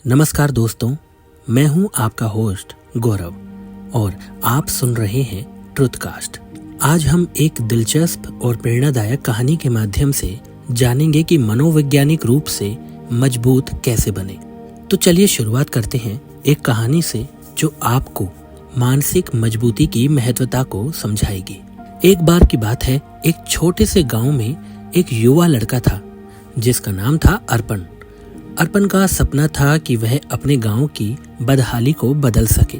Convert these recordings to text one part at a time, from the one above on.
नमस्कार दोस्तों, मैं हूं आपका होस्ट गौरव और आप सुन रहे हैं ट्रुथकास्ट। आज हम एक दिलचस्प और प्रेरणादायक कहानी के माध्यम से जानेंगे कि मनोवैज्ञानिक रूप से मजबूत कैसे बने। तो चलिए शुरुआत करते हैं एक कहानी से जो आपको मानसिक मजबूती की महत्वता को समझाएगी। एक बार की बात है, एक छोटे से गांव में एक युवा लड़का था जिसका नाम था अर्पण। अर्पण का सपना था कि वह अपने गांव की बदहाली को बदल सके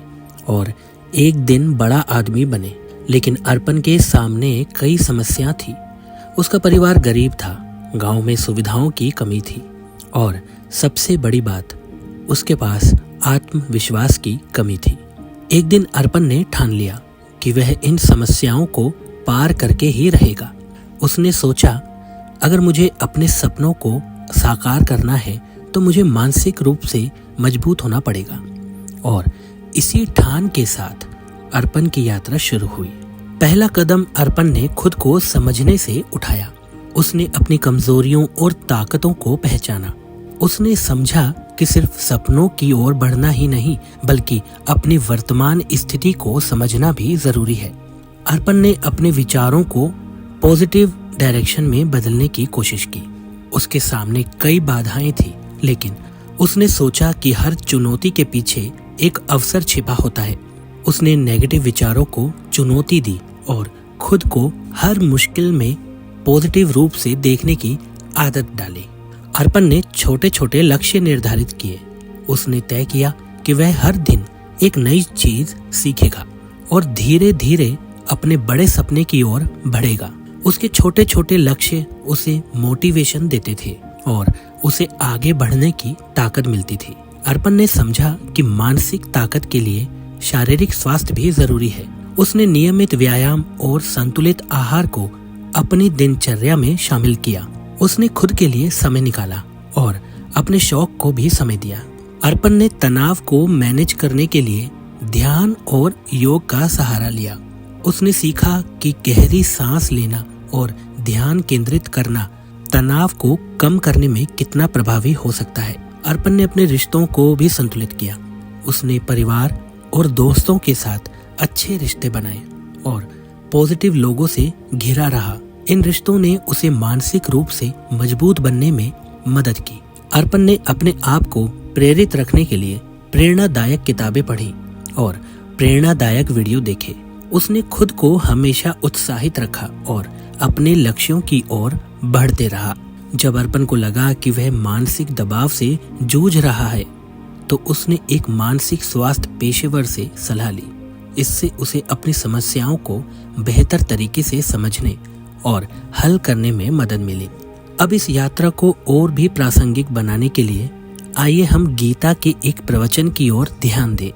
और एक दिन बड़ा आदमी बने। लेकिन अर्पण के सामने कई समस्याएं थी। उसका परिवार गरीब था, गांव में सुविधाओं की कमी थी और सबसे बड़ी बात, उसके पास आत्मविश्वास की कमी थी। एक दिन अर्पण ने ठान लिया कि वह इन समस्याओं को पार करके ही रहेगा। उसने सोचा, अगर मुझे अपने सपनों को साकार करना है तो मुझे मानसिक रूप से मजबूत होना पड़ेगा। और इसी ठान के साथ अर्पण की यात्रा शुरू हुई। पहला कदम अर्पण ने खुद को समझने से उठाया। उसने अपनी कमजोरियों और ताकतों को पहचाना। उसने समझा कि सिर्फ सपनों की ओर बढ़ना ही नहीं, बल्कि अपनी वर्तमान स्थिति को समझना भी जरूरी है। अर्पण ने अपने विचारों को पॉजिटिव डायरेक्शन में बदलने की कोशिश की। उसके सामने कई बाधाएं थी, लेकिन उसने सोचा कि हर चुनौती के पीछे एक अवसर छिपा होता है। उसने नेगेटिव विचारों को चुनौती दी और खुद को हर मुश्किल में पॉजिटिव रूप से देखने की आदत डाली। अर्पण ने छोटे छोटे लक्ष्य निर्धारित किए। उसने तय किया कि वह हर दिन एक नई चीज सीखेगा और धीरे धीरे अपने बड़े सपने की ओर बढ़ेगा। उसके छोटे छोटे लक्ष्य उसे मोटिवेशन देते थे और उसे आगे बढ़ने की ताकत मिलती थी। अर्पण ने समझा कि मानसिक ताकत के लिए शारीरिक स्वास्थ्य भी जरूरी है। उसने नियमित व्यायाम और संतुलित आहार को अपनी दिनचर्या में शामिल किया। उसने खुद के लिए समय निकाला और अपने शौक को भी समय दिया। अर्पण ने तनाव को मैनेज करने के लिए ध्यान और योग का सहारा लिया। उसने सीखा कि गहरी सांस लेना और ध्यान केंद्रित करना तनाव को कम करने में कितना प्रभावी हो सकता है। अर्पण ने अपने रिश्तों को भी संतुलित किया। उसने परिवार और दोस्तों के साथ अच्छे रिश्ते बनाए और पॉजिटिव लोगों से घिरा रहा। इन रिश्तों ने उसे मानसिक रूप से मजबूत बनने में मदद की। अर्पण ने अपने आप को प्रेरित रखने के लिए प्रेरणादायक किताबें पढ़ी और प्रेरणादायक वीडियो देखे। उसने खुद को हमेशा उत्साहित रखा और अपने लक्ष्यों की ओर बढ़ते रहा। जब अर्पण को लगा कि वह मानसिक दबाव से जूझ रहा है, तो उसने एक मानसिक स्वास्थ्य पेशेवर से सलाह ली। इससे उसे अपनी समस्याओं को बेहतर तरीके से समझने और हल करने में मदद मिली। अब इस यात्रा को और भी प्रासंगिक बनाने के लिए आइए हम गीता के एक प्रवचन की ओर ध्यान दें।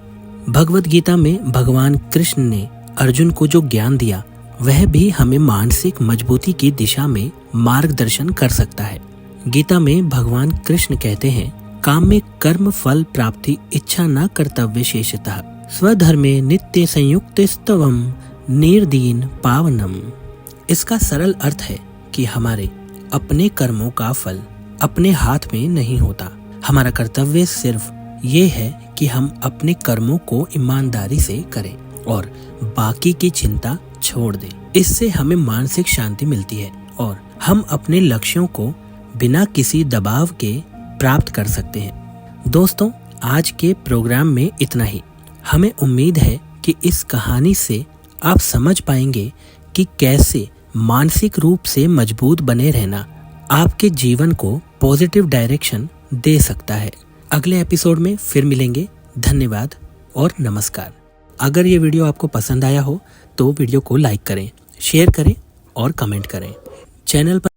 भगवद गीता में भगवान कृष्ण ने अर्जुन को जो ज्ञान दिया, वह भी हमें मानसिक मजबूती की दिशा में मार्गदर्शन कर सकता है। गीता में भगवान कृष्ण कहते हैं, काम में कर्म फल प्राप्ति इच्छा न कर्तव्य शेषतः स्वधर्मे नित्य संयुक्त स्तवम निर्दीन पावनम। इसका सरल अर्थ है कि हमारे अपने कर्मों का फल अपने हाथ में नहीं होता। हमारा कर्तव्य सिर्फ ये है कि हम अपने कर्मों को ईमानदारी से करें और बाकी की चिंता छोड़ दें। इससे हमें मानसिक शांति मिलती है और हम अपने लक्ष्यों को बिना किसी दबाव के प्राप्त कर सकते हैं। दोस्तों, आज के प्रोग्राम में इतना ही। हमें उम्मीद है कि इस कहानी से आप समझ पाएंगे कि कैसे मानसिक रूप से मजबूत बने रहना आपके जीवन को पॉजिटिव डायरेक्शन दे सकता है। अगले एपिसोड में फिर मिलेंगे। धन्यवाद और नमस्कार। अगर ये वीडियो आपको पसंद आया हो तो वीडियो को लाइक करें, शेयर करें और कमेंट करें। चैनल पर